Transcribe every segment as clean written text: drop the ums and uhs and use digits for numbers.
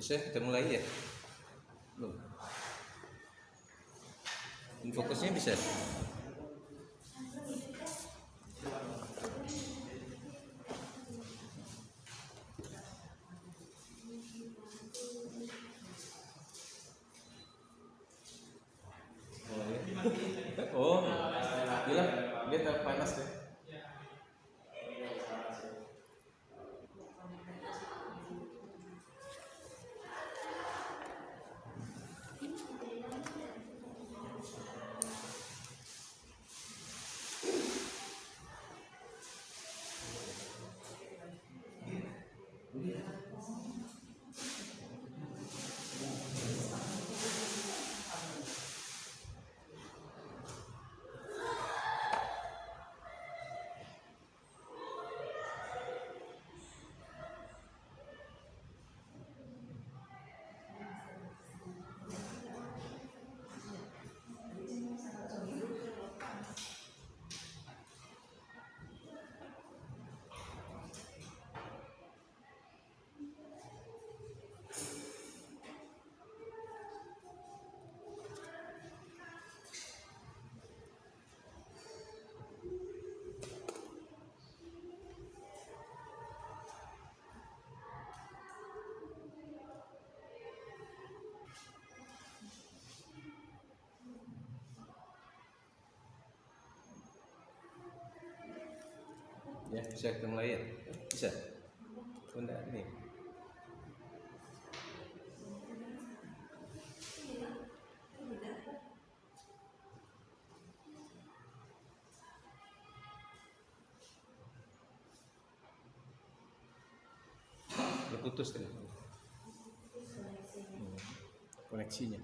Bisa kita mulai ya? Belum. Fokusnya bisa. Oh, bilang dia tak panas deh. Ya, bisa kita mulai ya? Bisa? Bunda ini. Ya, putus tadi. Koneksinya.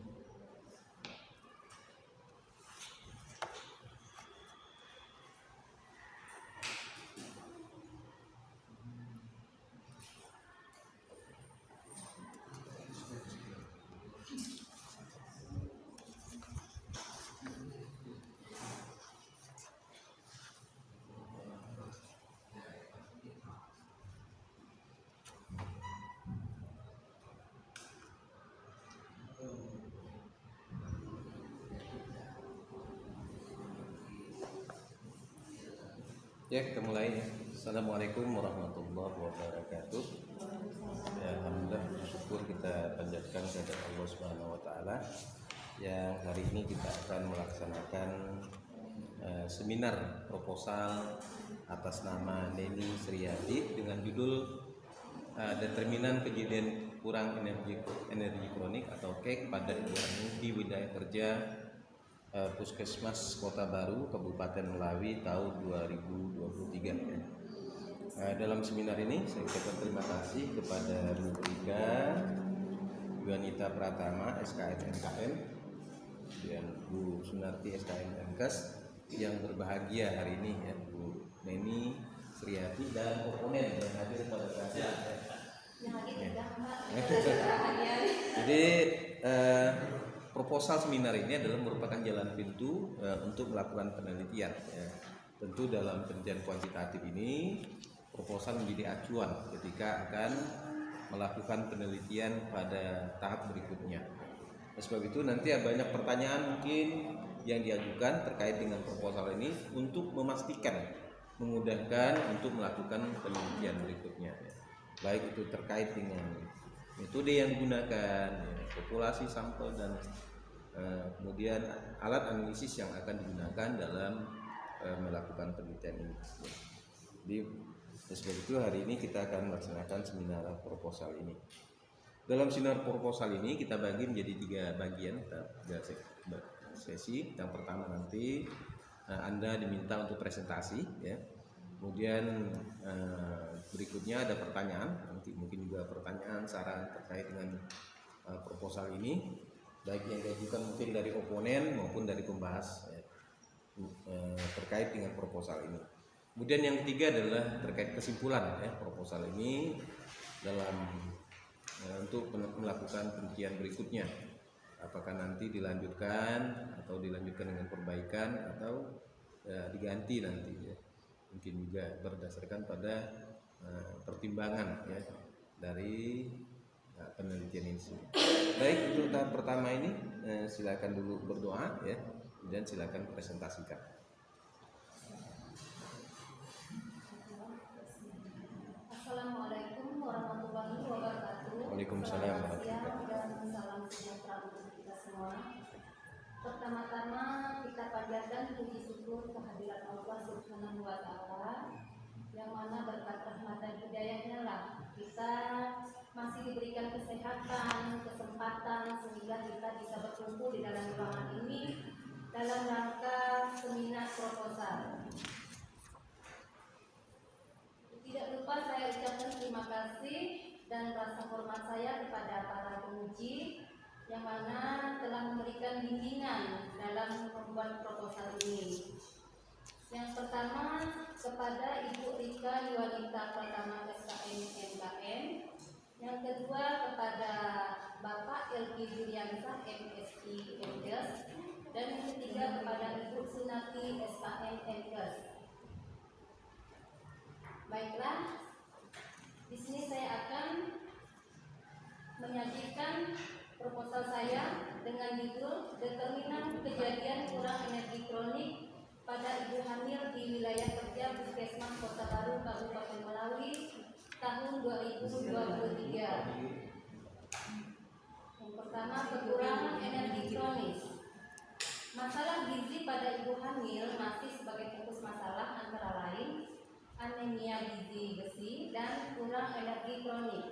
Ya, kita mulai ya. Assalamualaikum warahmatullahi wabarakatuh. Ya, alhamdulillah, bersyukur kita panjatkan kepada Allah Subhanahu wa taala yang hari ini kita akan melaksanakan seminar proposal atas nama Neni Sriati dengan judul determinan kejadian kurang energi kronik atau KEK pada ibu di wilayah kerja Puskesmas Kota Baru Kabupaten Melawi tahun 2023. Dalam seminar ini saya ucapkan terima kasih kepada Bu Rika Yuanita Pratama SKN MKM dan Bu Sunarti SKN MKes yang berbahagia hari ini ya, Bu Neni Sriati dan oponen yang hadir pada acara. Jadi proposal seminar ini adalah merupakan jalan pintu untuk melakukan penelitian. Ya. Tentu dalam penelitian kuantitatif ini proposal menjadi acuan ketika akan melakukan penelitian pada tahap berikutnya. Oleh sebab itu nanti banyak pertanyaan mungkin yang diajukan terkait dengan proposal ini untuk memastikan memudahkan untuk melakukan penelitian berikutnya. Ya. Baik itu terkait dengan metode yang digunakan, populasi sampel dan kemudian alat analisis yang akan digunakan dalam melakukan penelitian ini. Jadi sebab itu hari ini kita akan melaksanakan seminar proposal ini. Dalam seminar proposal ini kita bagi menjadi 3 bagian, 3 sesi. Yang pertama nanti Anda diminta untuk presentasi, ya. Kemudian berikutnya ada pertanyaan, nanti mungkin juga pertanyaan saran terkait dengan proposal ini, baik yang diajukan mungkin dari oponen maupun dari pembahas terkait dengan proposal ini. Kemudian yang ketiga adalah terkait kesimpulan ya, proposal ini dalam untuk melakukan penelitian berikutnya, apakah nanti dilanjutkan atau dilanjutkan dengan perbaikan atau diganti nanti ya. Mungkin juga berdasarkan pada pertimbangan ya dari penelitian ini. Baik, untuk tahap pertama ini silakan dulu berdoa ya, kemudian silakan presentasikan. Assalamualaikum warahmatullahi wabarakatuh. Waalaikumsalam Selamat siang warahmatullahi dan salam sejahtera untuk kita semua. Pertama-tama kita panjatkan puji syukur kehadirat Allah Subhanahu wa Ta'ala, yang mana berkat rahmat dan hidayahnya lah kita masih diberikan kesehatan, kesempatan sehingga kita bisa berkumpul di dalam ruangan ini dalam rangka seminar proposal. Tidak lupa saya ucapkan terima kasih dan rasa hormat saya kepada para penguji yang mana telah memberikan bimbingan dalam membuat proposal ini. Yang pertama kepada Ibu Rika Yuwanita Pratama SKM MKM, yang kedua kepada Bapak Elki Juliansah MSI MDes, dan yang ketiga kepada Ibu Sunati SKM MDes. Baiklah, di sini saya akan menyajikan proposal saya dengan judul Determinan Kejadian Kurang Energi Kronik pada Ibu Hamil di Wilayah Kerja Puskesmas Kota Baru Kabupaten Melawi tahun 2023. Yang pertama, kekurangan energi kronis. Masalah gizi pada ibu hamil masih sebagai fokus masalah antara lain anemia gizi besi dan kurang energi kronik.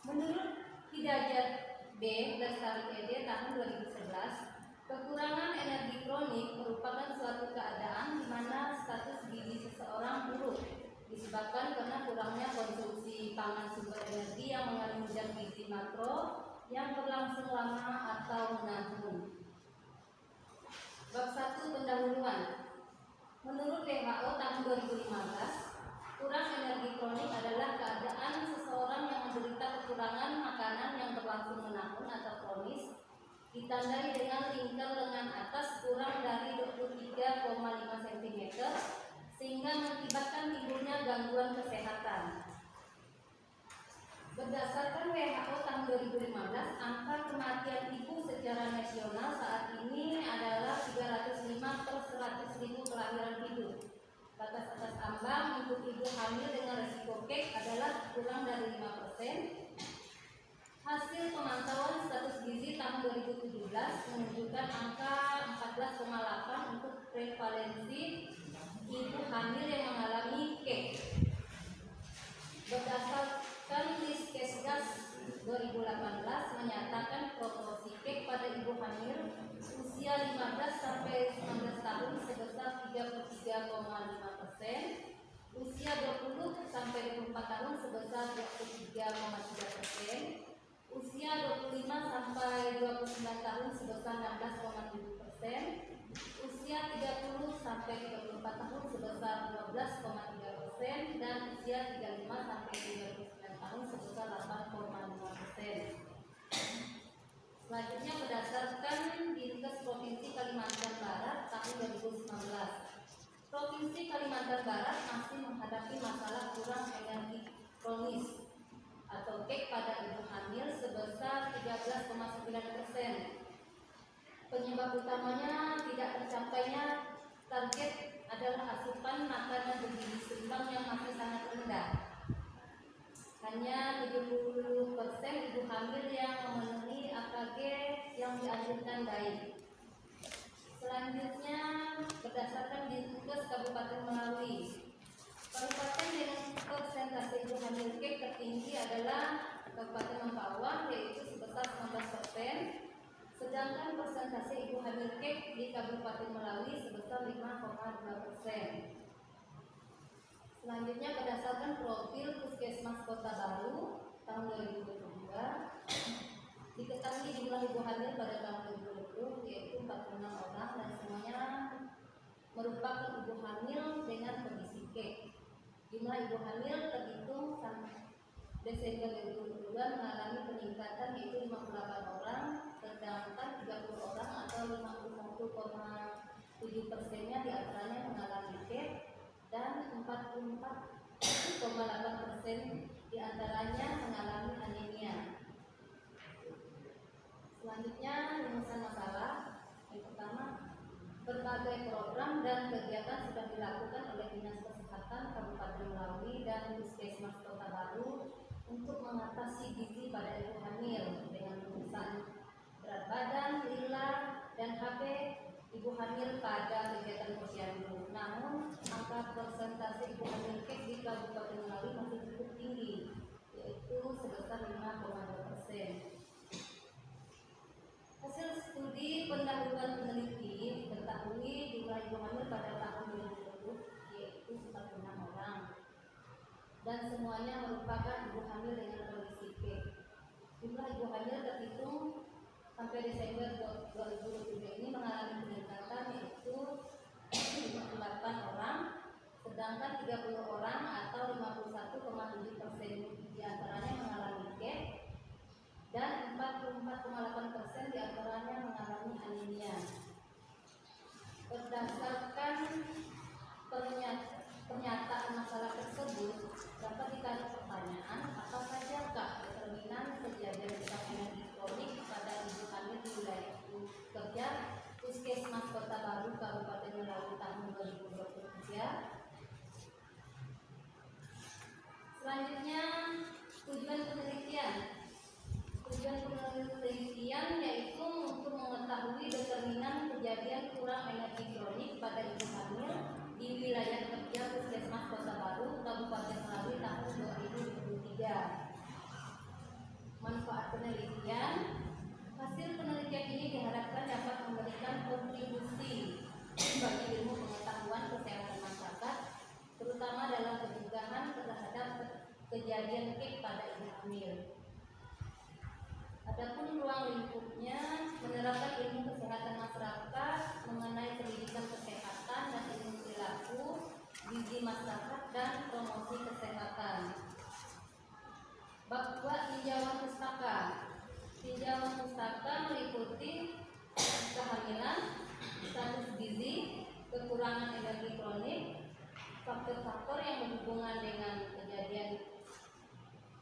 Menurut Hidayat B. Lestari ED tahun 2011, kekurangan energi kronik merupakan suatu keadaan di mana status gizi seseorang buruk disebabkan karena kurangnya konsumsi pangan sumber energi yang mengandung zat gizi makro yang berlangsung lama atau menabung. Bab 1 pendahuluan. Menurut WHO tahun 2015, kurang energi kronik adalah keadaan seseorang yang menderita kekurangan makanan yang berlangsung menahun atau kronis, ditandai dengan lingkar lengan atas kurang dari 23,5 cm, sehingga mengakibatkan timbulnya gangguan kesehatan. Berdasarkan WHO tahun 2015, angka kematian ibu secara nasional saat ini adalah 305 per 100.000 kelahiran hidup. Batas atas ambang untuk ibu hamil dengan risiko KEK adalah kurang dari 5%. Hasil pemantauan status gizi tahun 2017 menunjukkan angka 14,8 untuk prevalensi ibu hamil yang mengalami KEK. Berdasarkan Liskesdas 2018 menyatakan proporsi KEK pada ibu hamil usia 15 sampai 19 tahun sebesar 33,5%, usia 20 sampai 24 tahun sebesar 23,3%, usia 25 sampai 29 tahun sebesar 16,7%, usia 30 sampai 34 tahun sebesar 12,3%, dan usia 35 sampai 39 tahun sebesar 8,5%. Selanjutnya berdasarkan Dinkes Provinsi Kalimantan Barat tahun 2019, Provinsi Kalimantan Barat masih menghadapi masalah kurang energi kronis atau KEK pada ibu hamil sebesar 13,9%. Penyebab utamanya tidak tercapainya target adalah asupan makanan bergizi seimbang yang masih sangat rendah. Hanya 70% ibu hamil yang memenuhi AKG yang dianjurkan baik. Selanjutnya berdasarkan Dinkes Kabupaten Melawi, kabupaten dengan persentase ibu hamil KEK tertinggi adalah Kabupaten Mempawah yaitu sebesar 19%, sedangkan persentase ibu hamil KEK di Kabupaten Melawi sebesar 5,2%. Selanjutnya berdasarkan profil Puskesmas Kota Baru tahun 2022, diketahui jumlah ibu hamil pada tahun 2020 yaitu 46 orang dan semuanya merupakan ibu hamil dengan kondisi KEK. Jumlah ibu hamil terhitung sampai Desember 2022 mengalami peningkatan yaitu 58 orang, sedangkan 30 orang atau 51,7%-nya diantaranya mengalami KEK dan 44,8% di antaranya mengalami anemia. Selanjutnya rumusan masalah. Yang pertama, berbagai program dan kegiatan sudah dilakukan oleh Dinas Kesehatan Kabupaten Melawi dan Puskesmas Kota Baru untuk mengatasi gizi pada ibu hamil dengan pemeriksaan berat badan, lila, dan HB ibu hamil pada kegiatan posyandu. Namun, angka persentase ibu hamil kek di Kabupaten Melawi masih cukup tinggi, yaitu sebesar 5,2%. Hasil studi pendahuluan peneliti diketahui jumlah ibu hamil pada tahun 2020 yaitu 46 orang, dan semuanya merupakan ibu hamil dengan kondisi kek. Jumlah ibu hamil terhitung sampai Desember 2023 ini mengalami peningkatan, yaitu 58 orang, sedangkan 30 orang atau 51,7% diantaranya mengalami kek dan 44,8% diantaranya mengalami anemia. Berdasarkan pernyataan masalah tersebut, dapat ditarik pertanyaan, apa sajakah determinan kejadian energi kronik pada ibu hamil di wilayah kerja Puskesmas Kota Baru Kabupaten Melawi tahun 2023? Selanjutnya, tujuan penelitian. Tujuan penelitian yaitu untuk mengetahui determinan kejadian kurang energi kronik pada ibu hamil di wilayah kerja Puskesmas Kota Baru Kabupaten Melawi tahun 2023. Manfaat penelitian. Hasil penelitian ini diharapkan dapat memberikan kontribusi bagi ilmu pengetahuan kesehatan masyarakat, terutama dalam pencegahan terhadap kejadian kek pada ibu hamil. Adapun ruang lingkupnya menerapkan ilmu kesehatan masyarakat mengenai pendidikan kesehatan dan ilmu perilaku, gizi masyarakat dan promosi kesehatan. Bab 2, tinjauan pustaka. Tinjauan pustaka meliputi kehamilan, status gizi, kekurangan energi kronik, faktor-faktor yang berhubungan dengan kejadian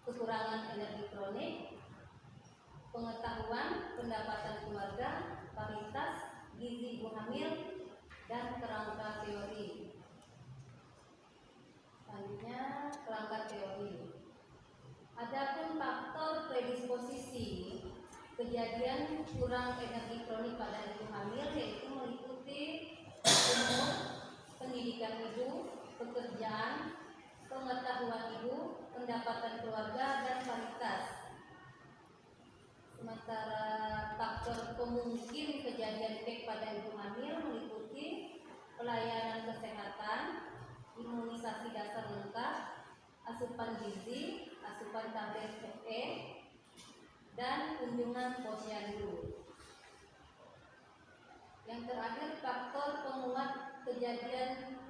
kekurangan energi kronik, pengetahuan, pendapatan keluarga, paritas, gizi ibu hamil, dan kerangka teori. Selanjutnya, kerangka teori. Adapun faktor predisposisi kejadian kurang energi kronik pada ibu hamil yaitu meliputi umur, pendidikan ibu, pekerjaan, pengetahuan ibu, pendapatan keluarga, dan paritas. Sementara faktor pemungkin kejadian kek pada ibu hamil meliputi pelayanan kesehatan, imunisasi dasar lengkap, asupan gizi, asupan tablet FE, dan kunjungan posyandu. Yang terakhir, faktor penguat kejadian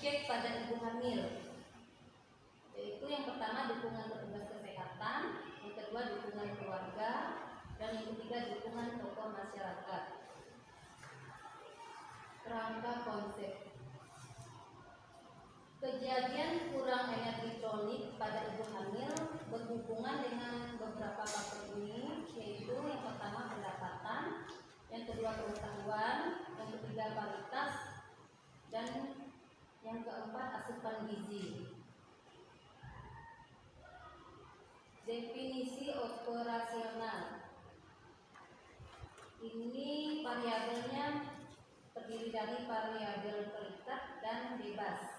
kek pada ibu hamil, yaitu yang pertama dukungan petugas kesehatan, yang kedua dukungan keluarga, dan yang ketiga dukungan tokoh masyarakat. Kerangka konsep. Kejadian kurang energi kronik pada ibu hamil berhubungan dengan beberapa faktor ini, yaitu yang pertama pendapatan, yang kedua pengetahuan, yang ketiga paritas, dan yang keempat asupan gizi. Definisi operasional. Ini variabelnya terdiri dari variabel terikat dan bebas.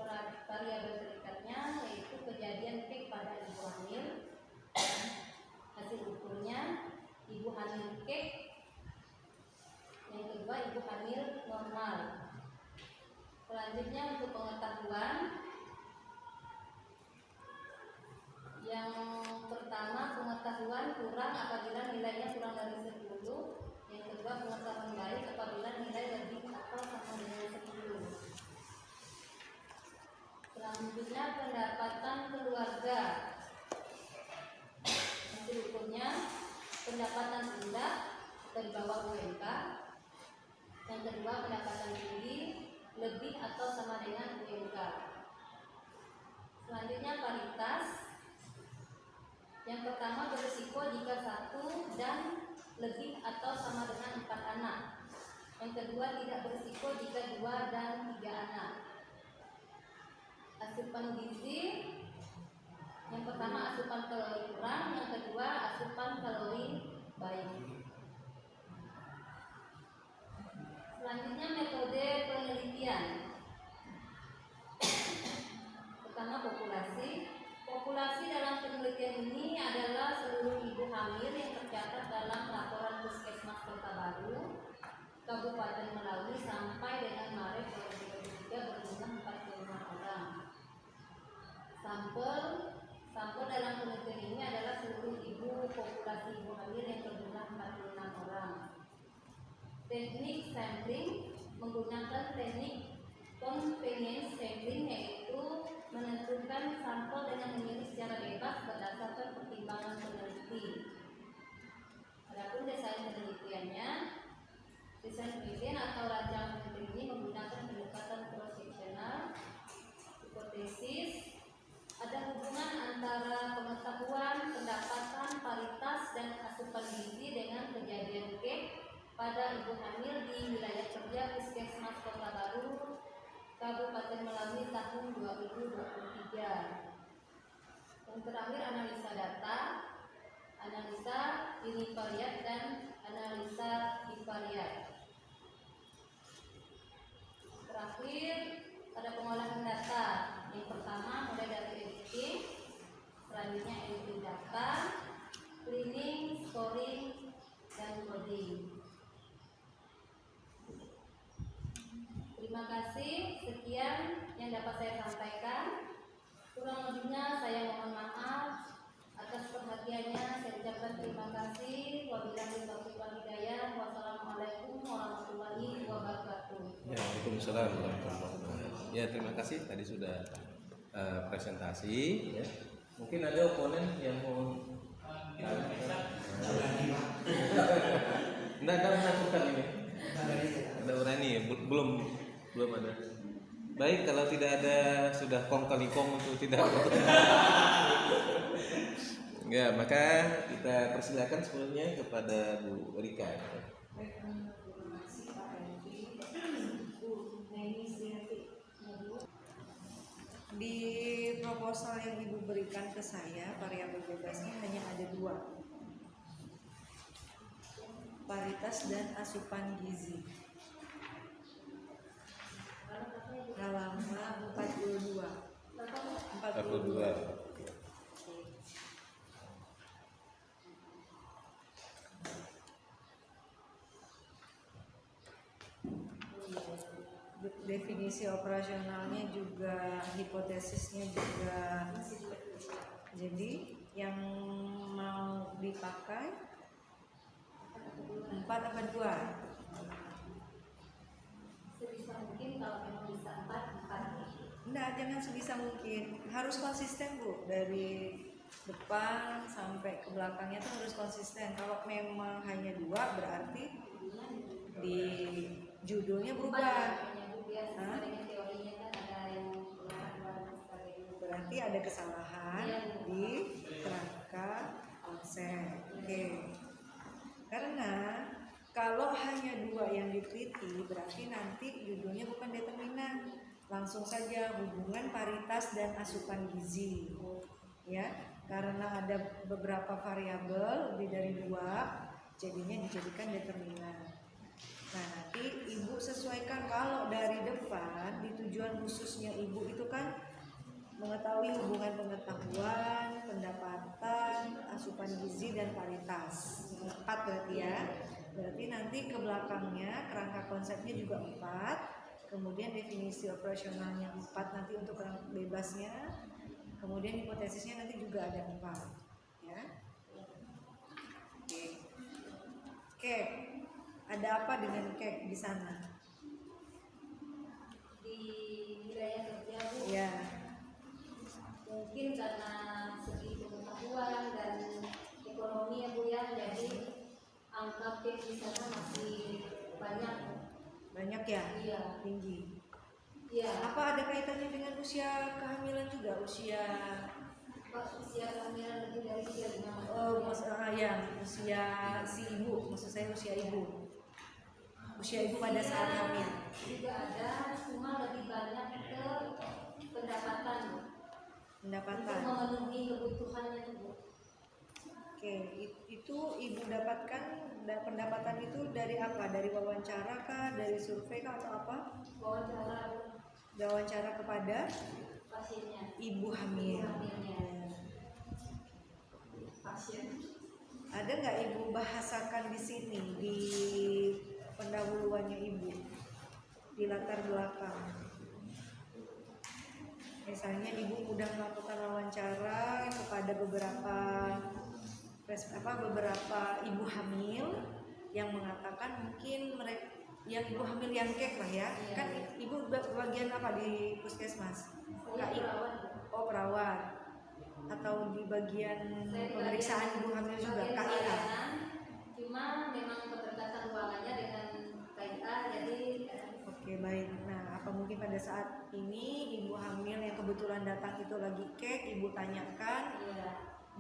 Variabel terikatnya yaitu kejadian kek pada ibu hamil, hasil ukurnya ibu hamil kek, yang kedua ibu hamil normal. Selanjutnya untuk pengetahuan, yang pertama pengetahuan kurang apabila nilainya kurang dari 10, yang kedua pengetahuan baik apabila nilai lebih atau sama dengan 10. Selanjutnya pendapatan keluarga, hasil ukurnya pendapatan rendah dari bawah UMK, yang kedua pendapatan tinggi lebih atau sama dengan UMK. Selanjutnya paritas, Yang kedua, tidak berisiko jika 2 dan 3 anak. Asupan gizi, yang pertama asupan kalori kurang, yang kedua asupan kalori baik. Selanjutnya metode penelitian. Pertama, populasi. Populasi dalam penelitian ini adalah seluruh ibu hamil yang tercatat dalam laporan Puskesmas Kota Baru, Kabupaten Melawi sampai dengan Maret 2023 berjumlah 45 orang. Sampel dalam penelitian ini adalah seluruh populasi ibu hamil yang berjumlah 46 orang. Teknik sampling menggunakan teknik convenience sampling, yaitu menentukan sampel dengan memilih secara bebas berdasarkan pertimbangan peneliti. Adapun desain penelitian atau rancangan penelitian ini menggunakan pendekatan cross-sectional, hipotesis. Ada hubungan antara pengetahuan, pendapatan, paritas, dan asupan gizi dengan kejadian cake pada ibu hamil di wilayah kerja Puskesmas Kota Baru, Kabupaten Melawi tahun 2023. Yang terakhir, analisa data, analisa univariat, dan analisa bivariat. Terakhir, ada pengolahan data. Yang pertama, mulai dari editing, selanjutnya editing data, cleaning, scoring, dan coding. Terima kasih, sekian yang dapat saya sampaikan. Kurang lebihnya saya mohon maaf. Atas perhatiannya saya ucapkan terima kasih. Wabillahi taufiq wal hidayah. Wassalamualaikum warahmatullahi wabarakatuh. Ya, Waalaikumsalam warahmatullahi wabarakatuh. Ya, terima kasih tadi sudah presentasi ya. Mungkin ada oponen yang mau Enggak menakutkan ini. Ada berani ya? Belum ada. Baik, kalau tidak ada sudah kong kali kong untuk tidak. Ya, maka kita persilakan sebelumnya kepada Bu Rika. Di proposal yang Ibu berikan ke saya, variabel bebasnya hanya ada 2, paritas dan asupan gizi. Halaman 42. Definisi operasionalnya juga, hipotesisnya juga. Jadi yang mau dipakai 4 apa 2? Sebisa mungkin kalau memang bisa 4. Enggak, jangan sebisa mungkin. Harus konsisten, Bu. Dari depan sampai ke belakangnya tuh harus konsisten. Kalau memang hanya 2 berarti di judulnya berubah. Teorinya kan ada yang Berarti ada kesalahan di kerangka konsep. Oke. Karena kalau hanya 2 yang diteliti, berarti nanti judulnya bukan determinan, langsung saja hubungan paritas dan asupan gizi. Ya, karena ada beberapa variabel lebih dari 2, jadinya dijadikan determinan. Nah, nanti Ibu sesuaikan. Kalau dari depan di tujuan khususnya Ibu itu kan mengetahui hubungan pengetahuan, pendapatan, asupan gizi, dan paritas. 4 berarti ya. Berarti nanti ke belakangnya kerangka konsepnya juga 4. Kemudian definisi operasionalnya 4 nanti untuk kerangka bebasnya. Kemudian hipotesisnya nanti juga ada 4. Ya. Oke. Ada apa dengan cake di sana? di wilayah kerja, Bu. Ya. Mungkin karena segi pengetahuan dan ekonomi ya, Bu ya, jadi angka cake di sana masih banyak. Banyak ya? Iya. Tinggi. Iya. Apa ada kaitannya dengan usia kehamilan juga? Usia kehamilan lebih dari 35 ya, usia si ibu, maksud saya usia ibu. usia ibu pada saat hamil. Juga ada, cuma lebih banyak ke pendapatan untuk memenuhi kebutuhannya tuh, Bu. Oke, itu ibu dapatkan pendapatan itu dari apa? Dari wawancara kah? Dari survei kah atau apa? Wawancara kepada Pasiennya. ibu hamil. Pasien. Ada nggak ibu bahasakan di sini di pendahuluannya ibu di latar belakang? Misalnya ibu udah melakukan wawancara kepada beberapa ibu hamil yang mengatakan mungkin mereka yang ibu hamil yang kek lah ya. Iya. Kan ibu bagian apa di puskesmas? KI. Oh, perawat. Atau di bagian pemeriksaan ibu hamil juga KIA. Cuma memang berdekatan ruangannya dengan KIA, jadi Oke, baik. Nah, apa mungkin pada saat ini ibu hamil yang kebetulan datang itu lagi kek, ibu tanyakan,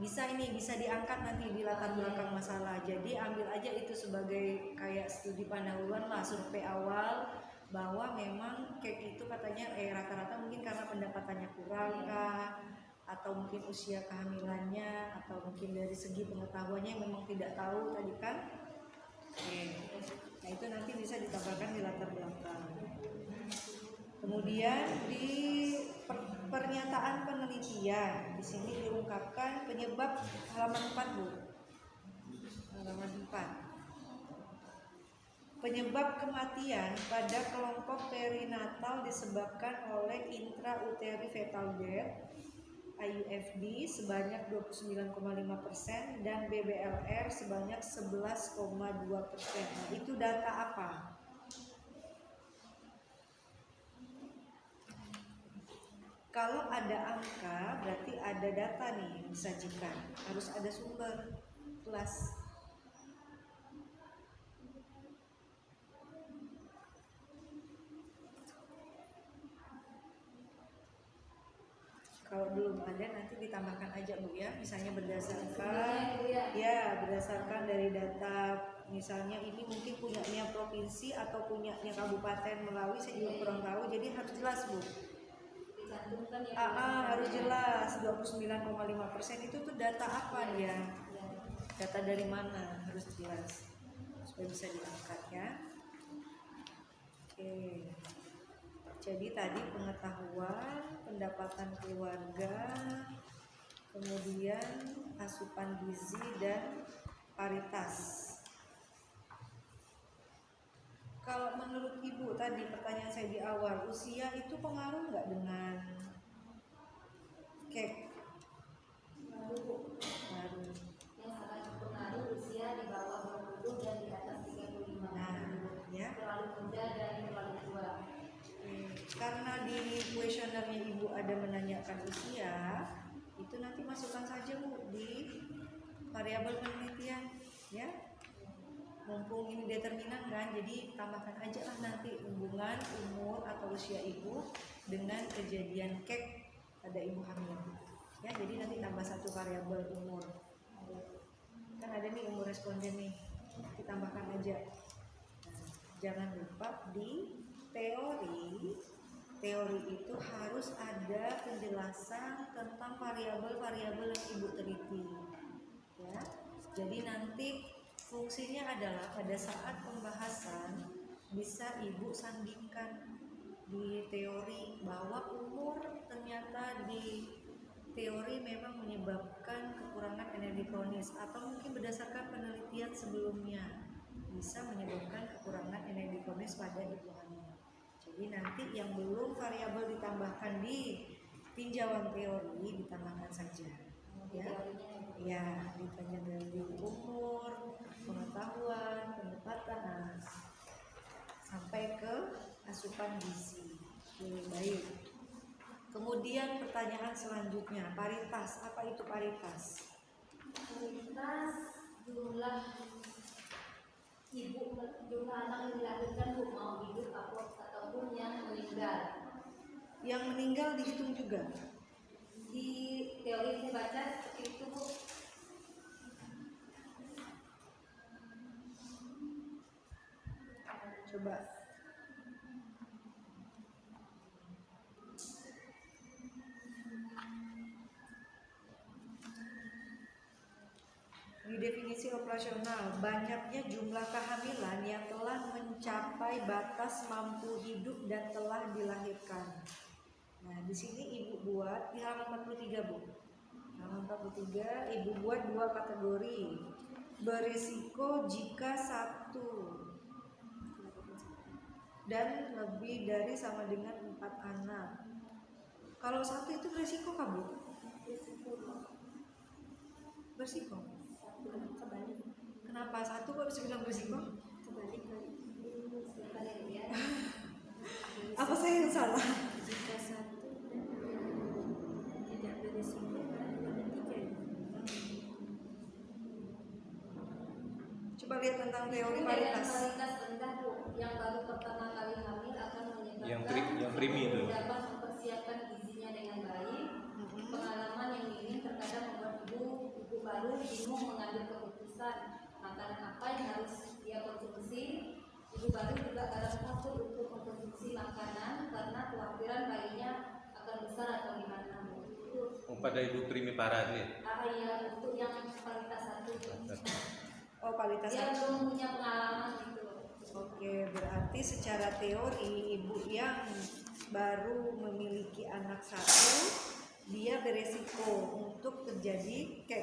bisa diangkat nanti di latar belakang masalah. Jadi ambil aja itu sebagai kayak studi pendahuluan lah, survei awal bahwa memang kek itu katanya rata-rata mungkin karena pendapatannya kurang kah, atau mungkin usia kehamilannya, atau mungkin dari segi pengetahuannya memang tidak tahu tadi kan. Oke. Nah, itu nanti bisa ditambahkan di latar belakang. Kemudian di pernyataan penelitian di sini diungkapkan penyebab halaman 4, Bu. Halaman 4. Penyebab kematian pada kelompok perinatal disebabkan oleh intrauterine fetal death IUFD sebanyak 29,5% dan BBLR sebanyak 11,2%. Nah, itu data apa? Kalau ada angka berarti ada data nih yang disajikan. Harus ada sumber kelas. Kalau belum ada nanti ditambahkan aja, Bu ya. Misalnya berdasarkan dari data, misalnya ini mungkin punyanya provinsi atau punyanya kabupaten Melawi, saya juga kurang tahu. Jadi harus jelas, Bu. Harus jelas 29,5% itu tuh data apa dia? Data dari mana? Harus jelas supaya bisa diangkat ya. Oke. Jadi tadi pengetahuan, pendapatan keluarga, kemudian asupan gizi dan paritas. Kalau menurut Ibu tadi pertanyaan saya di awal, usia itu pengaruh nggak dengan kek? Pengaruh. yang sangat berpengaruh usia di bawah 20 dan di atas 35. Nah, ya. Terlalu muda dan terlalu tua. Karena di kuesionernya Ibu ada menanyakan usia, itu nanti masukkan saja, Bu, di variabel penelitian ya. Mumpung ini determinan kan, jadi tambahkan aja lah nanti hubungan umur atau usia ibu dengan kejadian kek pada ibu hamil ya. Jadi nanti tambah satu variabel umur, kan ada nih umur responden nih, ditambahkan aja. Nah, jangan lupa di teori itu harus ada penjelasan tentang variabel-variabel yang ibu teliti ya. Jadi nanti fungsinya adalah pada saat pembahasan bisa ibu sandingkan di teori bahwa umur ternyata di teori memang menyebabkan kekurangan energi kronis, atau mungkin berdasarkan penelitian sebelumnya bisa menyebabkan kekurangan energi kronis pada ibu hamil. Jadi nanti yang belum variabel ditambahkan di tinjauan teori ditambahkan saja ya, ditanya dari umur, pengetahuan, pendapatan, sampai ke asupan gizi. Oke, baik. Kemudian pertanyaan selanjutnya, paritas. Apa itu paritas? Paritas jumlah anak yang dilahirkan, Bu, mau hidup ataupun yang meninggal. Yang meninggal dihitung juga? Di teori saya baca seperti itu, Bu. definisi operasional, banyaknya jumlah kehamilan yang telah mencapai batas mampu hidup dan telah dilahirkan. Nah, di sini Ibu buat di halaman 43, Bu. Halaman 43, Ibu buat dua kategori. Berisiko jika satu dan lebih dari sama dengan 4 anak. Kalau satu itu berisiko kah, Bu? Berisiko. Kebalik. Kenapa satu kok bisa bilang berisiko? Kebalik. Apa saya yang salah? Jika satu dan tidak berisiko, ada 3. Coba lihat tentang teori Ini paritas. paritas rendah, Bu, yang baru pertama kali hamil akan menyebabkan Yang primi itu. dapat mempersiapkan gizinya dengan baik. Pengalaman yang minim terkadang membuat ibu baru bingung mengambil keputusan makanan apa yang harus dia konsumsi. Ibu baru juga kadang takut untuk mengkonsumsi makanan karena kekhawatiran bayinya akan besar atau gimana, Bu. Itu Pada ibu primipara nih. ya untuk yang paritas satu. Oh, paritas Dia satu. belum punya pengalaman gitu. Oke, berarti secara teori ibu yang baru memiliki anak satu, dia beresiko untuk terjadi Oke.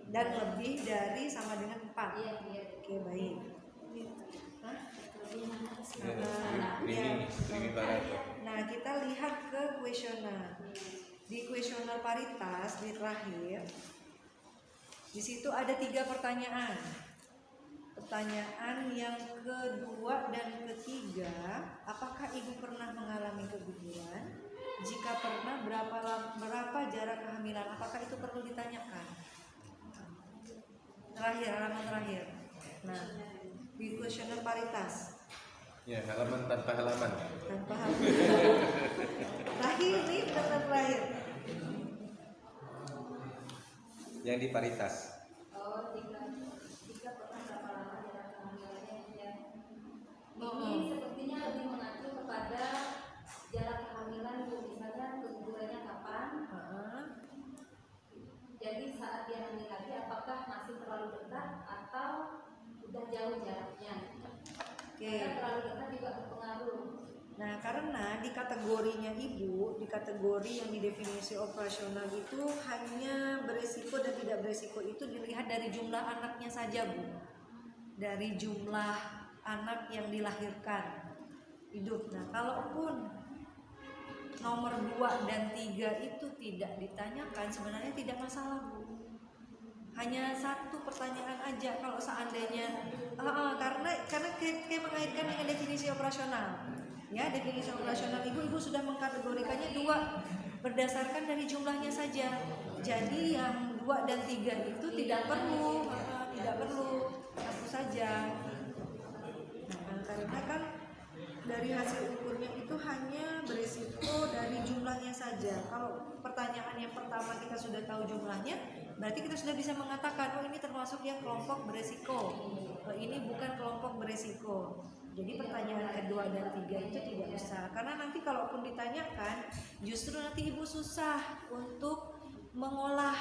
dan lebih dari sama dengan 4. Iya, iya. Oke, baik. Hah? Primipara tuh. Nah, kita lihat ke kuesioner. Di kuesioner paritas di terakhir, di situ ada 3 pertanyaan. Pertanyaan yang kedua dan ketiga, apakah ibu pernah mengalami keguguran? Jika pernah, berapa jarak kehamilan? Apakah itu perlu ditanyakan? Terakhir, halaman terakhir. Nah, di kuesioner paritas Ya, halaman tanpa halaman. tanpa halaman. Terakhir nih, benar terakhir. Yang di paritas. Oh, tiga pernah berapa lama jarak kehamilannya ya? Oh. Ini sepertinya lebih mengacu kepada jarak kehamilan, Bu. Misalnya kegugurannya kapan? Jadi saat dia hamil lagi, apakah masih terlalu dekat atau udah jauh jaraknya? Oke. Karena terlalu dekat juga berpengaruh. Nah, karena di kategorinya ibu, di kategori yang di definisi operasional itu hanya beresiko dan tidak beresiko itu dilihat dari jumlah anaknya saja, Bu. Dari jumlah anak yang dilahirkan hidup. Nah, kalaupun nomor 2 dan 3 itu tidak ditanyakan, sebenarnya tidak masalah, Bu. Hanya satu pertanyaan aja kalau seandainya karena kayak mengaitkan dengan definisi operasional. Ya, definisi operasional ibu sudah mengkategorikannya 2 berdasarkan dari jumlahnya saja. Jadi yang 2 dan 3 itu tidak perlu satu saja. Nah, karena kan dari hasil ukurnya itu hanya berisiko dari jumlahnya saja. Kalau pertanyaan yang pertama kita sudah tahu jumlahnya, berarti kita sudah bisa mengatakan, oh ini termasuk yang kelompok beresiko, ini bukan kelompok beresiko. Jadi pertanyaan kedua dan 3 itu tidak usah, karena nanti kalaupun ditanyakan, justru nanti ibu susah untuk mengolah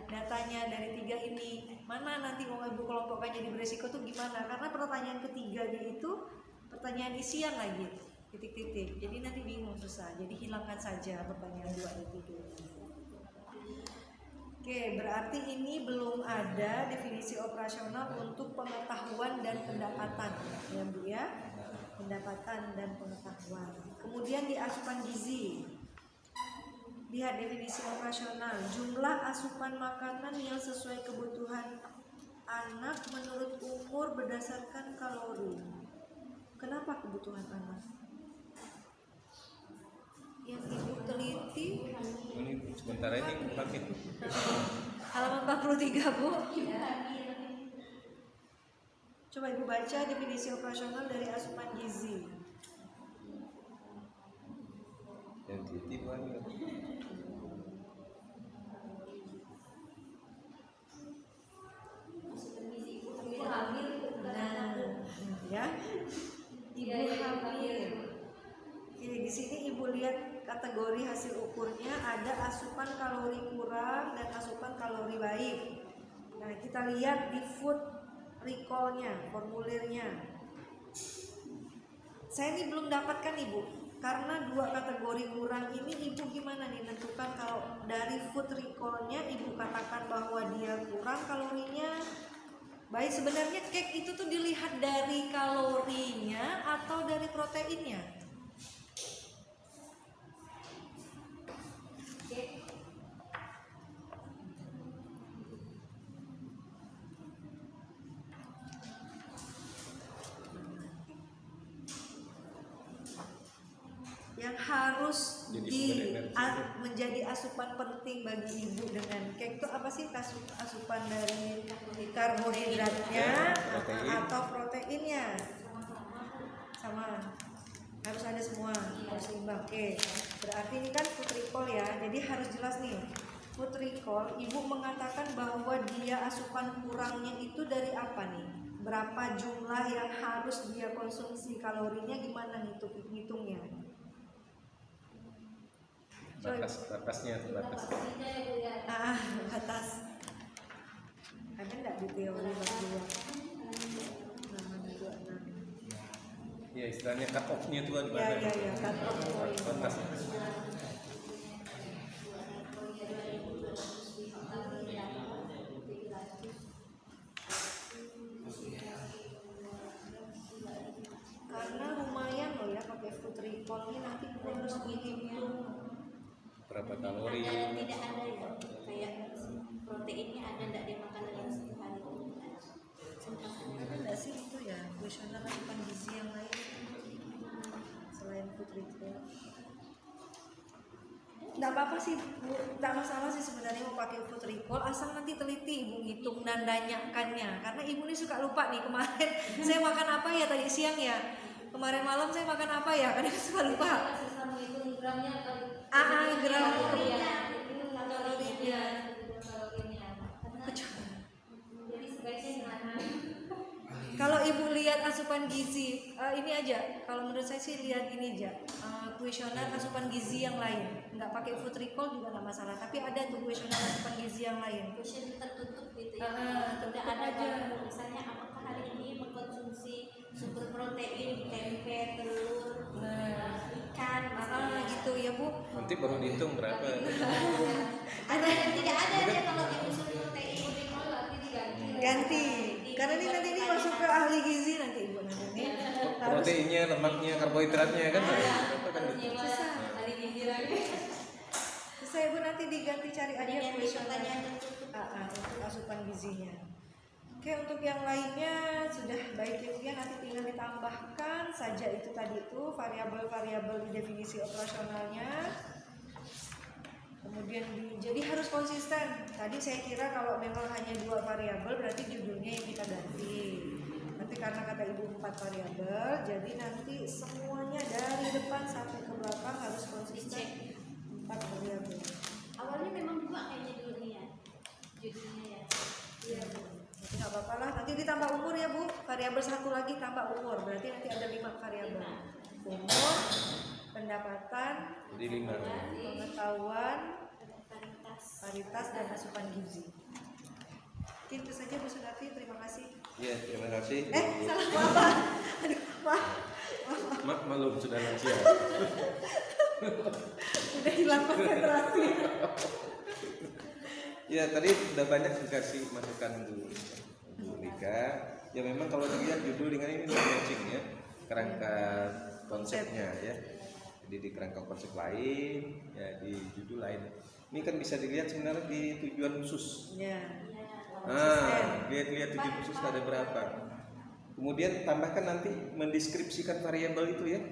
datanya dari 3 ini. Mana nanti mau ibu kelompokkan jadi beresiko tuh gimana? Karena pertanyaan ketiganya itu pertanyaan isian lagi, titik-titik. Jadi nanti bingung, susah. Jadi hilangkan saja pertanyaan 2 dan 3 ini. Oke, berarti ini belum ada definisi operasional untuk pengetahuan dan pendapatan, ya Bu ya, pendapatan dan pengetahuan. Kemudian di asupan gizi, lihat definisi operasional, jumlah asupan makanan yang sesuai kebutuhan anak menurut umur berdasarkan kalori. Kenapa kebutuhan anak? Yang ibu teliti Ini sebentar ini pakai. halaman 43, Bu. Coba ibu baca definisi operasional dari asupan gizi. Yang titip mana? Ibu hamil Nah, ya, ibu hamil. Oke, di sini ibu lihat kategori hasil ukurnya ada asupan kalori kurang dan asupan kalori baik. Nah, kita lihat di food recall-nya, formulirnya. Saya ini belum dapatkan Ibu, karena 2 kategori kurang ini Ibu gimana nih menentukan kalau dari food recall-nya Ibu katakan bahwa dia kurang kalorinya. Baik, sebenarnya cake itu tuh dilihat dari kalorinya atau dari proteinnya? Oke. Yang harus Jadi di sumber energi. menjadi asupan penting bagi ibu dengan cake itu apa sih? Asupan dari karbohidratnya Protein. atau proteinnya? Sama, harus ada semua, harus seimbang. Oke, berarti ini kan food recall ya, jadi harus jelas nih. Food recall, ibu mengatakan bahwa dia asupan kurangnya itu dari apa nih? Berapa jumlah yang harus dia konsumsi, kalorinya gimana ngitungnya? Batasnya. Pastinya ya Bu ya. Batas. Ada nggak di teori berdua? Namanya 26. Ya istilahnya cut off-nya itu di Ya, mana? cut off point. Batas. Karena lumayan loh ya pakai food recall ini nanti harus dihitung. Berapa kalori? Ada tidak ada ya kayak proteinnya ada nggak dia makan dalam 1 hari Ada nggak sih itu ya kuesioner asupan gizi yang lain selain food recall? Nggak apa-apa sih Bu, nggak masalah sih sebenarnya mau pakai food recall asal nanti teliti Ibu ngitung dan danyakannya, karena Ibu ini suka lupa nih kemarin saya makan apa ya tadi siang ya, kemarin malam saya makan apa ya, kadang suka lupa. Susah menghitung gramnya atau Gram. kalorinya. Itu kalorinya. Kalorinya. Jadi sebaiknya jangan. Kalau Ibu lihat asupan gizi ini aja, kalau menurut saya sih lihat ini aja, kuesioner asupan gizi yang lain, nggak pakai food recall juga nggak masalah, tapi ada tuh kuesioner asupan gizi yang lain. Question tertutup gitu ya. Tertutup Tidak ada aja. misalnya apakah hari ini mengkonsumsi sumber protein tempe telur ikan Gitu ya Bu. Nanti baru dihitung berapa. ada yang tidak ada ya kalau diusul protein Ganti, karena ini nanti ini masuk ke ahli gizi nanti Ibu nanti nih. Harus Proteinnya, lemaknya, karbohidratnya kan. Itu kan hari gizi lagi. saya Ibu nanti diganti cari aja yang kuesioner pertanyaan tertutup untuk asupan gizinya. Oke, untuk yang lainnya sudah baik Ibu ya, nanti tinggal ditambahkan saja itu tadi itu variabel-variabel di definisi operasionalnya. Kemudian jadi harus konsisten. Tadi saya kira kalau memang hanya 2 variabel berarti judulnya yang kita ganti. Tapi karena kata Ibu 4 variabel, jadi nanti semuanya dari depan sampai ke belakang harus konsisten 4 variabel. awalnya memang 2 kayaknya dulu nih ya judulnya ya. Iya, nanti nggak apa-apa lah. Nanti ditambah umur ya Bu. Variabel 1 lagi tambah umur. Berarti nanti ada 5 variabel. Umur, pendapatan, jadi 5. pengetahuan, Paritas paritas dan asupan gizi. Mungkin itu saja Bu Sunarti. Terima kasih. Iya, terima kasih. Salah apa? Aduh, maaf. Maklum sudah lansia. Udah hilang konsentrasi. Ya tadi sudah banyak dikasih masukan Bu Rika. Ya memang kalau dilihat judul dengan ini matching ya, kerangka konsepnya ya. Jadi di kerangka konsep lain, ya di judul lain. Ini kan bisa dilihat sebenarnya di tujuan khusus. Ya. Lihat-lihat tujuan khusus ada berapa. Kemudian tambahkan nanti mendeskripsikan variabel itu ya.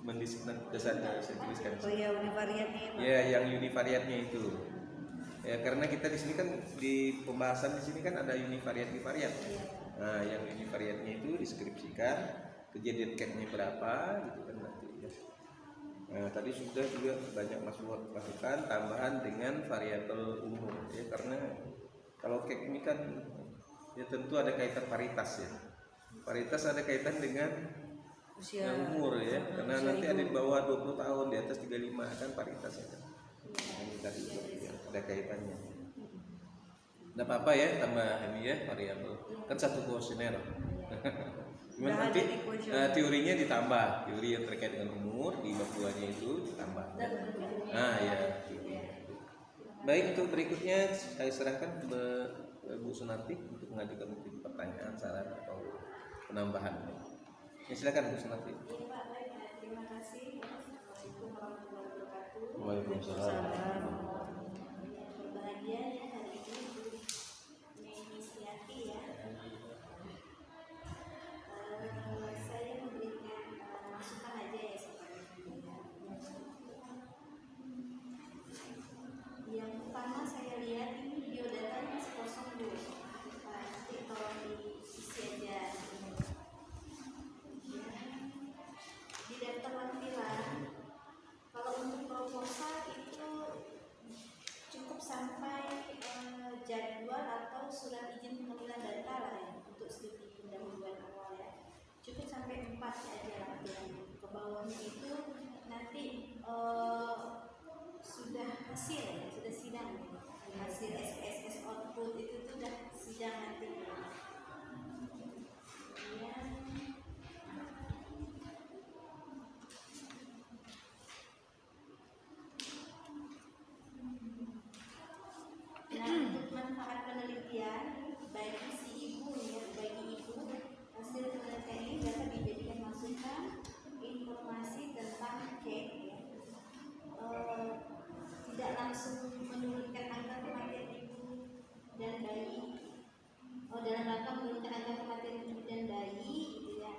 Saya tuliskan. Oh iya, univariatnya ya, Pak. Ya, yang univariatnya itu. Ya, karena kita di sini kan di pembahasan di sini kan ada univariat. Nah, yang univariatnya itu deskripsikan kejadian cake-nya berapa gitu kan nanti ya. Nah, tadi sudah juga banyak masukan tambahan dengan variabel umur ya, karena kalau cake ini kan ya tentu ada kaitan paritas ya. Paritas ada kaitan dengan Usia umur ya, karena usia nanti ibu. ada di bawah 20 tahun, di atas 35 kan paritas ya kan. Ini tadi ya, ada kaitannya. Nggak apa-apa ya tambah ini ya variabel. Kan satu kuesioner. Cuman Udah nanti ada di kuesioner. teorinya ditambah, teori yang terkait dengan umur di bab 2-nya itu ditambah. Nah ya. Baik, untuk berikutnya saya serahkan ke Bu Sunarti untuk mengajukan mungkin pertanyaan, saran atau penambahan. Ya, silakan Bu Sunarti. Iya Pak, baik. Terima kasih. Assalamualaikum warahmatullahi wabarakatuh. Waalaikumsalam. Yang berbahagia ya hari ini Bu Menistiati ya. Saya memberikan masukan aja ya sebenarnya. Yang pertama saya lihat ini biodatanya masih kosong Bu. Nanti tolong diisi aja. Di daftar lampiran, kalau untuk proposal itu cukup sampai jadwal atau surat izin pengambilan data lah ya untuk studi pendahuluan awal ya. Cukup sampai 4 aja lampiran. Ke bawahnya itu nanti sudah hasil ya, sudah sidang hasil SPSS output itu tuh sudah sidang nanti. Nah, untuk manfaat penelitian bagi si ibu ya, bagi ibu hasil penelitian ini dapat dijadikan masukan informasi tentang cek ya. Tidak langsung menurunkan angka kematian ibu dan bayi. Dalam rangka menurunkan angka kematian ibu dan bayi gitu ya.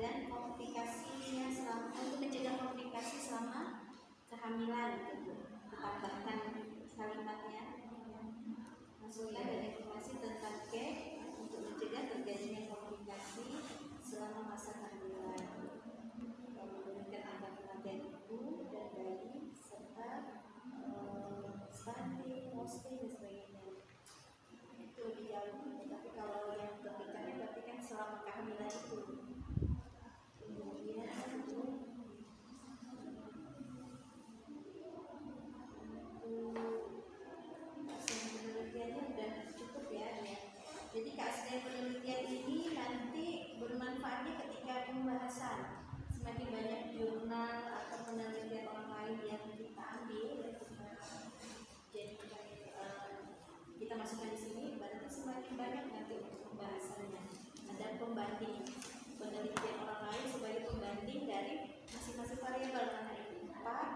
Dan komplikasinya selama untuk mencegah komplikasi selama kehamilan gitu. Ditambahkan kalimatnya masukan dan informasi tentang cek untuk mencegah terjadinya komplikasi selama masa kehamilan, menurunkan angka kematian ibu dan bayi serta stunting, posting dan sebagainya. Itu lebih jauh. Tapi kalau yang terdekat berarti kan selama kehamilan itu. Kemudian penelitiannya sudah cukup ya. Jadi keaslian penelitian ini nanti bermanfaatnya ketika pembahasan. Semakin banyak jurnal atau penelitian orang lain yang kita ambil, jadi kita masukkan di sini, berarti semakin banyak nanti untuk pembahasannya. Ada pembanding penelitian orang lain sebagai pembanding dari masing-masing variabel karena ini. Pak,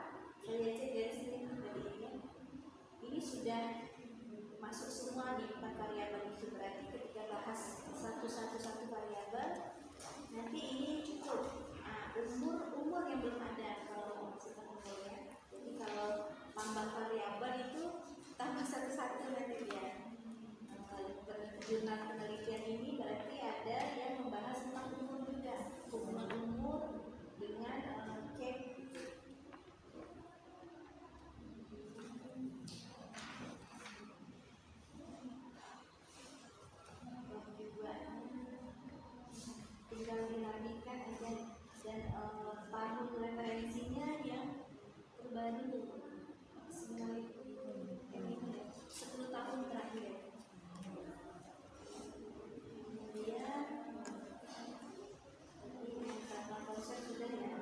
saya cek dari sini dari ini sudah masuk semua di 4 variabel itu, berarti ketika bahas satu variabel nanti ini cukup. Umur yang belum ada kalau maksudnya umurnya. Jadi kalau tambah variabel itu tambah satu-satu nanti ya. Jurnal penelitian ini berarti ada yang membahas tentang umur juga, hubungan umur dengan cek. Tinggal dinamika aja dan tahun referensinya yang terbaru maksimal itu ini 10 tahun terakhir. Kemudian ini kata konsep sudah ya.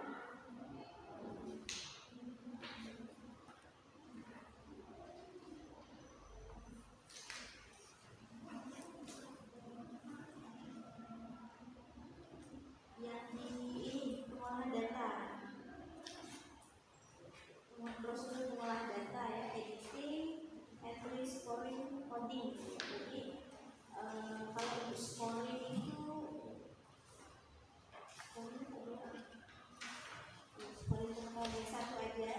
Yang ini pengolahan data, prosedur pengolahan data ya, editing, entry, scoring, coding. Jadi kalau untuk scoring itu scoring pengetahuan satu aja,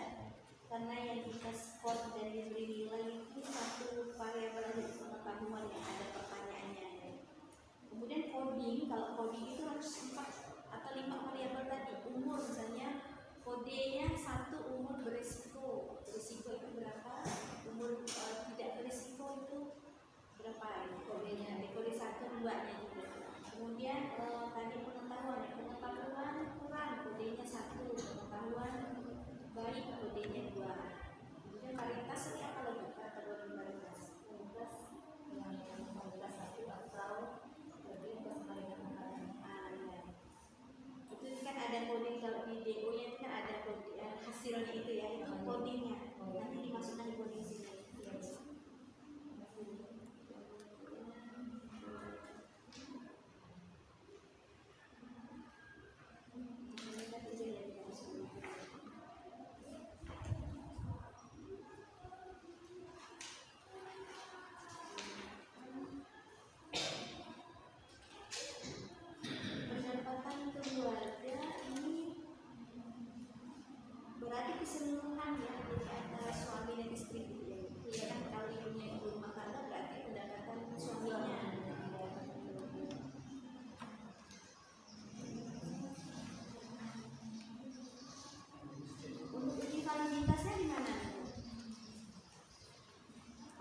karena yang kita score dan diberi nilai itu satu variabel aja pengetahuan yang ada pertanyaannya ya. Kemudian coding, kalau coding itu harus 4 atau 5 variabel tadi. Umur misalnya kodenya 1 umur berisiko itu berapa, umur tidak berisiko itu berapa ya, kodenya di kode 1, 2 nya juga. Kemudian tadi pengetahuan kurang kodenya 1, pengetahuan baik kodenya 2. Kemudian varietas ini apa lagi kategori varietas?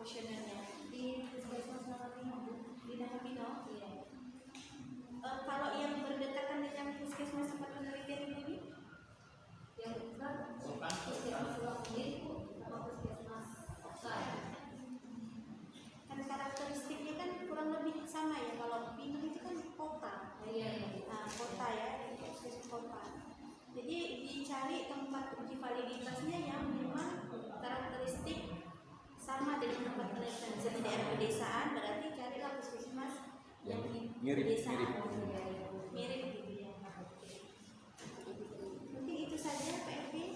kuesionernya di Puskesmas di Nahapino. Iya. Kalau yang berdekatan dengan Puskesmas tempat penelitian ini, Yang bukan puskesmas luar sendiri sama puskesmas saya. kan karakteristiknya kan kurang lebih sama ya. Kalau Pinang itu kan kota, Iya. nah kota ya, Puskesmas kota. Jadi dicari tempat uji validitasnya yang memang karakteristik sama dengan tempat penelitian. Misalnya di daerah pedesaan, berarti carilah puskesmas yang di Mirip. pedesaan. Mirip gitu ya. Mungkin itu saja Pak Evi.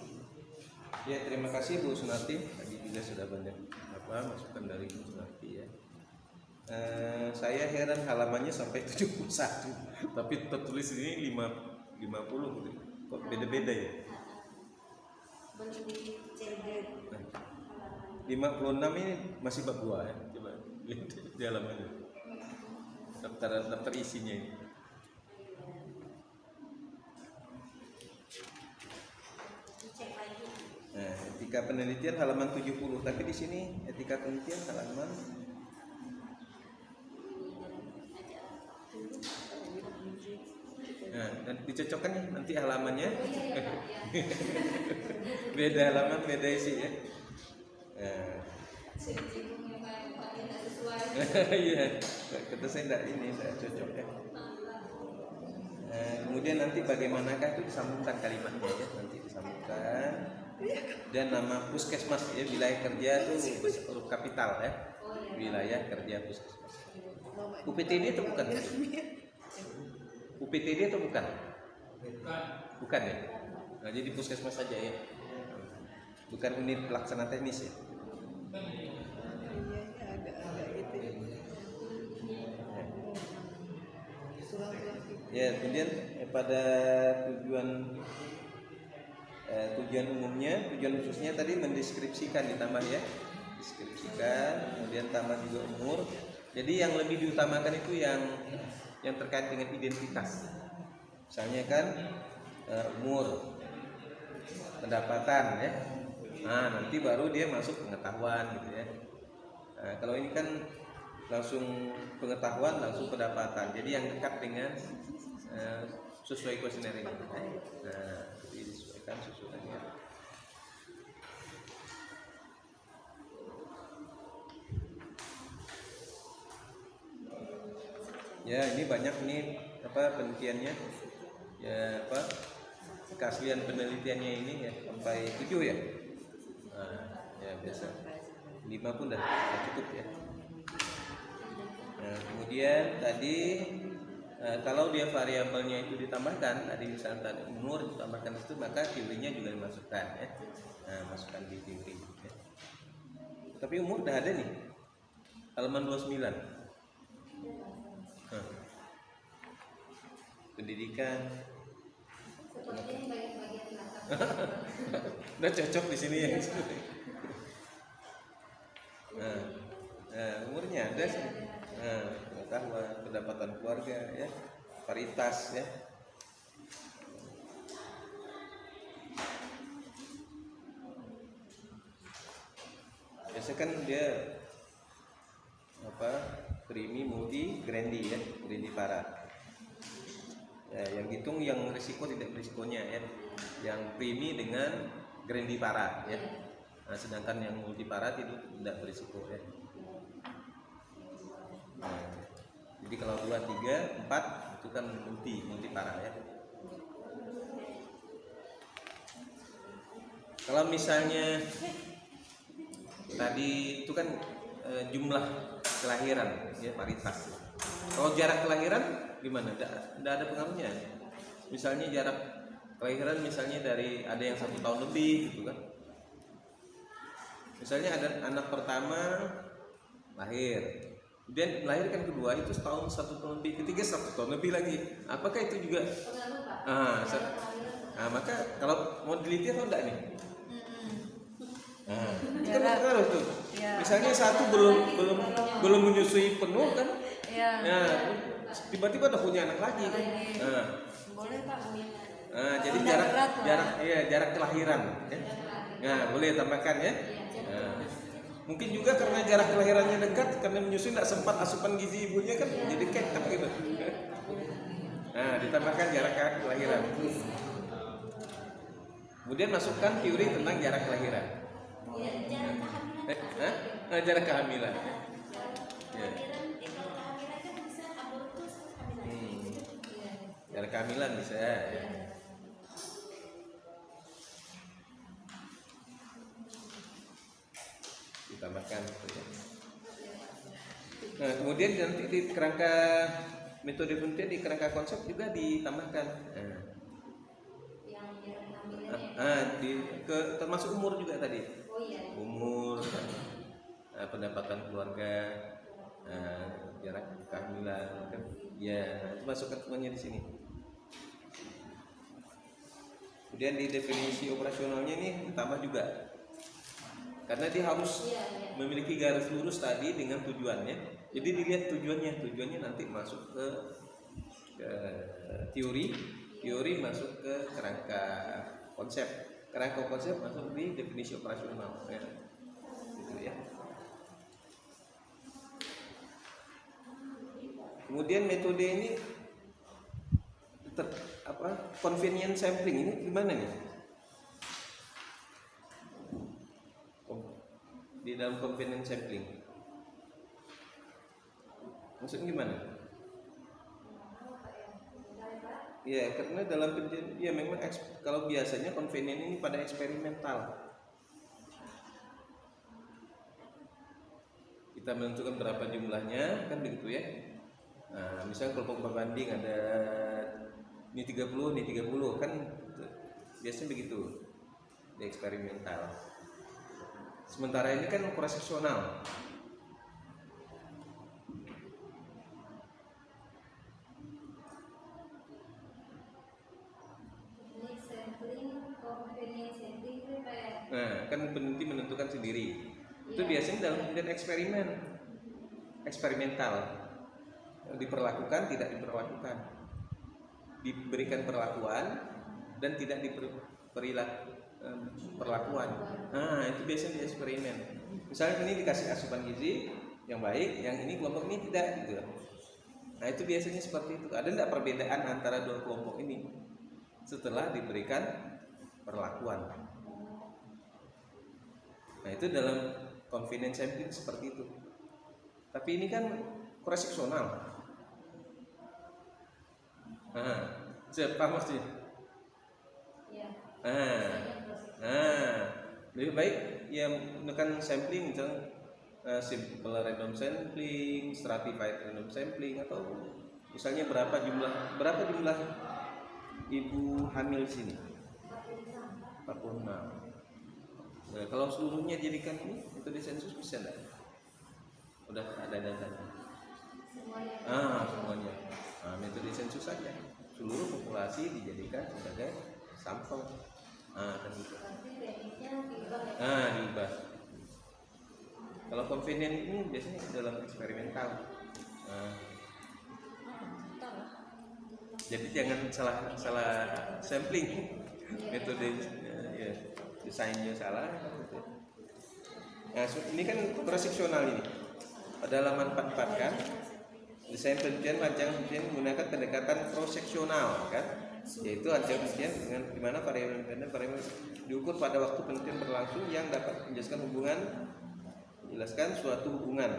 Ya, terima kasih Bu Sunarti. Tadi juga sudah banyak masukan dari Bu Sunarti ya. Saya heran halamannya sampai 71, tapi tertulis ini 50 gitu. Kok beda-beda ya? Belum dicek. 56 ini masih bab 2 ya. Coba lihat di halamannya. Daftar isinya ini. Dicek lagi. Nah, etika penelitian halaman 70, tapi di sini etika penelitian halaman nah, dan dicocokkan ya nanti halamannya. Beda halaman, beda isi ya. Nah. Sejujurnya Pak tidak sesuai. Iya, kata saya tidak cocok ya. Kemudian nanti bagaimanakah itu disambungkan kalimatnya ya, nanti disambungkan. Dan nama puskesmas ya, wilayah kerja itu huruf kapital ya. Wilayah kerja puskesmas. UPTD itu bukan? UPTD itu bukan? Bukan ya. Nah, jadi puskesmas saja ya. Bukan unit pelaksana teknis ya. Ya, kemudian pada tujuan umumnya, tujuan khususnya tadi mendeskripsikan ditambah ya, deskripsikan, kemudian tambah juga umur. Jadi yang lebih diutamakan itu yang terkait dengan identitas. Misalnya kan umur, pendapatan ya. Nah, nanti baru dia masuk pengetahuan gitu ya. Nah, kalau ini kan langsung pengetahuan, langsung pendapatan. Jadi yang dekat dengan sesuai kuesioner ini. Nah, jadi disesuaikan susunannya. Ya, ini banyak nih penelitiannya. Ya, keaslian penelitiannya ini ya sampai 7 ya. Nah, ya biasa. 5 pun udah cukup ya. Nah, kemudian tadi kalau dia variabelnya itu ditambahkan, tadi misalnya umur ditambahkan itu, maka teorinya juga dimasukkan ya. Nah, masukkan di teori ya. Tapi umur udah ada nih, halaman 29. Pendidikan Sepertinya bagian belakang. udah cocok di sini ya. Nah, umurnya ada sih. Nah, pengetahuan, pendapatan keluarga ya, paritas ya. Biasanya kan dia primi, multi, grandi ya, grandi para. Ya, yang hitung yang risiko tidak risikonya ya. Yang primi dengan grandi para ya. Nah, sedangkan yang multi para tidak berisiko ya. Nah, jadi kalau 2, 3, 4 itu kan multi para ya. Kalau misalnya tadi itu kan jumlah kelahiran ya, paritas. Kalau jarak kelahiran gimana? Tidak ada pengaruhnya. Misalnya jarak kelahiran misalnya dari ada yang 1 tahun lebih gitu kan. Misalnya ada anak pertama lahir, kemudian melahirkan kedua itu setahun 1 tahun lebih, ketiga 1 tahun lebih lagi. Apakah itu juga? Maka kalau mau diteliti atau enggak nih? Nah, itu kan berpengaruh tuh. Ya. Misalnya satu belum menyusui penuh kan? Ya. Nah, tiba-tiba udah punya anak lagi. Nah, Boleh Pak. jadi Tidak berat, Pak. jarak kelahiran. Ya. Nah, boleh tambahkan ya. Mungkin juga karena jarak kelahirannya dekat, karena menyusui tidak sempat asupan gizi ibunya kan jadi kekap gitu. Nah, ditambahkan jarak kelahiran. Kemudian masukkan teori tentang jarak kelahiran. Ya, jarak kehamilan. Jarak kehamilan. Ya. Kalau kehamilan kan bisa abortus kehamilan. Jarak kehamilan bisa ya. Ditambahkan gitu ya. Nah, kemudian nanti di kerangka metode penelitian di kerangka konsep juga ditambahkan. Yang hamilnya. Termasuk umur juga tadi. Oh iya. Umur, pendapatan keluarga, jarak kehamilan, kan? Ya, itu masukkan semuanya di sini. Kemudian di definisi operasionalnya ini ditambah juga, karena dia harus memiliki garis lurus tadi dengan tujuannya. Jadi dilihat tujuannya nanti masuk ke teori masuk ke kerangka konsep masuk di definisi operasional ya. Gitu ya. Kemudian metode ini convenient sampling ini gimana nih? Di dalam convenient sampling maksudnya gimana? Ya, karena dalam penelitian ya memang kalau biasanya convenient ini pada eksperimental. Kita menentukan berapa jumlahnya kan begitu ya. Nah, misalnya kelompok berbanding ada ini 30 kan biasanya begitu di eksperimental. Sementara ini kan operasional. Nah, kan peneliti menentukan sendiri. Itu biasanya dalam penelitian eksperimental. Diperlakukan, tidak diperlakukan. Diberikan perlakuan dan tidak perlakuan. Nah, itu biasanya di eksperimen. Misalnya ini dikasih asupan gizi yang baik, yang ini kelompok ini tidak gitu. Nah, itu biasanya seperti itu. Ada tidak perbedaan antara dua kelompok ini setelah diberikan perlakuan? Nah, itu dalam convenient sampling seperti itu. Tapi ini kan cross-seksional. Siapa maksudnya? Lebih baik ya menggunakan sampling, misalnya simple random sampling, stratified random sampling, atau misalnya berapa jumlah ibu hamil di sini? 46. Nah, kalau seluruhnya jadikan ini metode sensus bisa enggak? Udah ada datanya. Semuanya. Metode sensus saja. Seluruh populasi dijadikan sebagai sampel. Kan gitu. Diubah. Kalau convenient ini biasanya dalam eksperimental. Jadi jangan salah sampling. Metode desainnya salah. Nah, ini kan cross-seksional ini. Pada halaman 44 kan, desain penelitian rancangan penelitian menggunakan pendekatan cross-seksional kan, yaitu rancangan penelitian dengan di mana variabel independen variabel diukur pada waktu penelitian berlangsung yang dapat menjelaskan suatu hubungan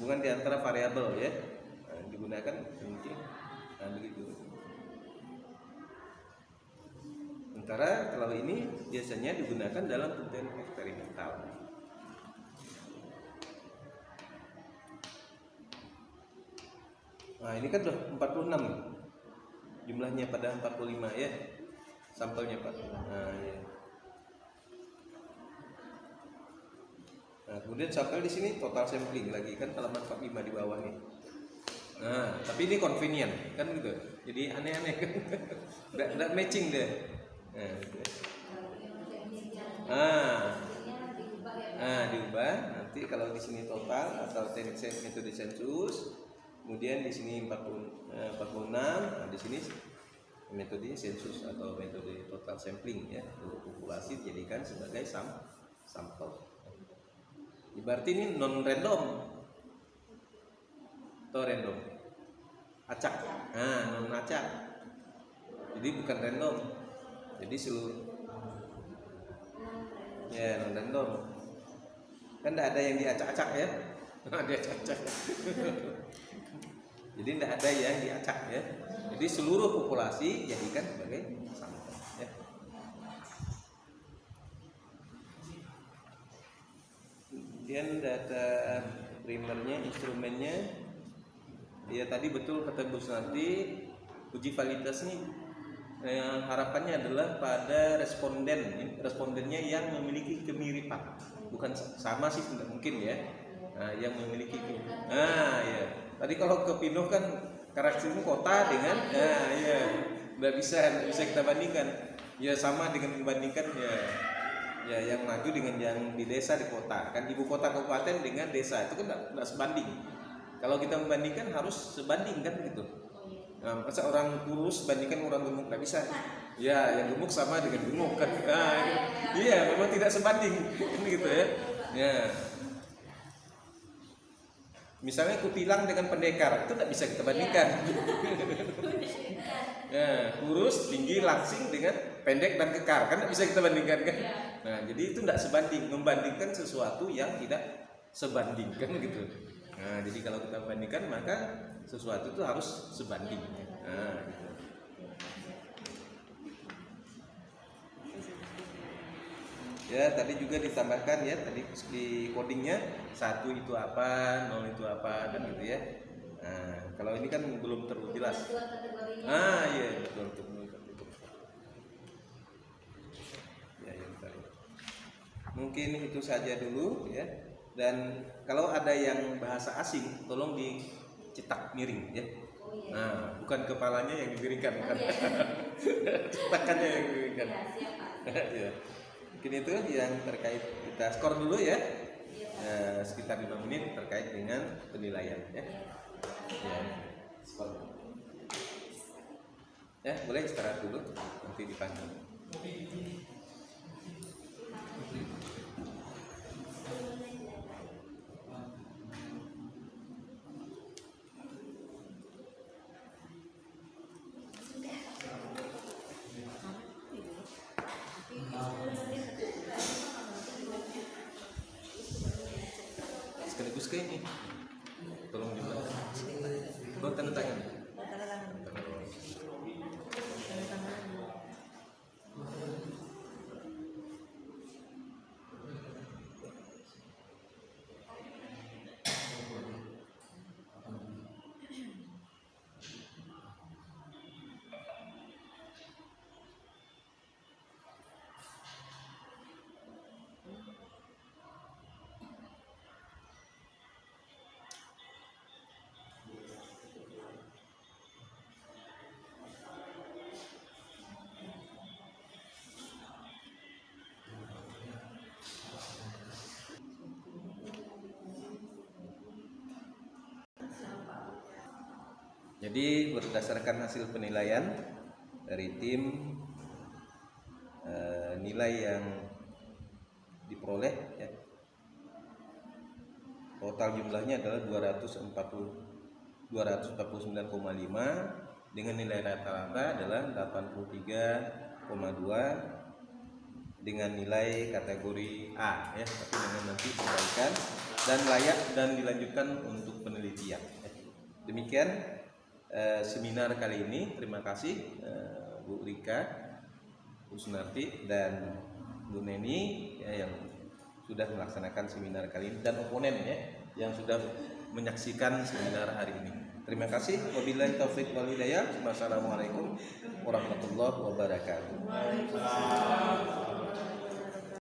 di antara variabel ya. Nah, digunakan penelitian. Nah, begitu. Sementara kalau ini biasanya digunakan dalam penelitian eksperimental. Nah, ini kan udah 46 jumlahnya pada 45 ya, sampelnya Pak. Ya. Nah, kemudian sampel di sini total sampling lagi kan halaman 45 di bawah nih. Nah, tapi ini convenient kan gitu. Jadi aneh-aneh kan. Enggak matching deh. Diubah nanti kalau di sini total atau teknik metode sensus, kemudian di sini 46, nah di sini metode sensus atau metode total sampling ya, untuk populasi dijadikan sebagai sampel. Berarti ini non random atau random? Acak. Nah, non acak. Jadi bukan random. Jadi seluruh ya non random. Kan tidak ada yang diacak-acak ya. Diacak-acak. Jadi tidak ada yang diacak ya. Jadi seluruh populasi jadikan sebagai sampel ya. Kemudian data primernya, instrumennya, ya tadi betul kata Bu Sunarti, uji validitas ini harapannya adalah pada respondennya yang memiliki kemiripan, bukan sama sih tidak mungkin ya. Nah, yang memiliki ya. Tadi kalau ke Pinuh kan karakteristik kota dengan, ya nggak bisa kita bandingkan. Ya sama dengan membandingkan ya yang maju dengan yang di desa di kota, kan ibu kota kabupaten dengan desa itu kan tidak sebanding. Kalau kita membandingkan harus sebanding kan gitu. Nah, masa orang kurus bandingkan orang gemuk nggak bisa. Ya, yang gemuk sama dengan gemuk kan. Iya, memang tidak sebanding kan gitu ya. Ya. Misalnya kutilang dengan pendekar itu tidak bisa kita bandingkan. Ya, kurus, tinggi, langsing dengan pendek dan kekar kan tidak bisa kita bandingkan kan. Nah, jadi itu tidak sebanding, membandingkan sesuatu yang tidak sebanding kan gitu. Nah, jadi kalau kita bandingkan maka sesuatu itu harus sebanding. Nah, gitu. Ya, tadi juga ditambahkan ya, tadi di codingnya 1 itu apa, 0 itu apa kan gitu ya. Nah, kalau ini kan belum terlalu jelas. Iya, betul. Ya, mungkin itu saja dulu ya. Dan kalau ada yang bahasa asing, tolong dicetak miring ya. Nah, bukan kepalanya yang dimiringkan, bukan. Cetakannya yang dimiringkan. Ya. Mungkin itu yang terkait, kita skor dulu ya. Sekitar 5 menit terkait dengan penilaian ya. Skor. Ya, boleh istirahat dulu, nanti dipanggil. Sekaligus ke ini, tolong juga. Buat tanda tangan. Jadi berdasarkan hasil penilaian dari tim, nilai yang diperoleh ya, total jumlahnya adalah 249,5 dengan nilai rata-rata adalah 83,2 dengan nilai kategori A ya, tapi dengan nanti perbaikan dan layak dan dilanjutkan untuk penelitian. Demikian seminar kali ini. Terima kasih Bu Rika, Bu Sunarti dan Bu Neni ya, yang sudah melaksanakan seminar kali ini, dan oponen ya yang sudah menyaksikan seminar hari ini. Terima kasih. Wabillahi taufiq wal hidayah. Wassalamualaikum warahmatullahi wabarakatuh.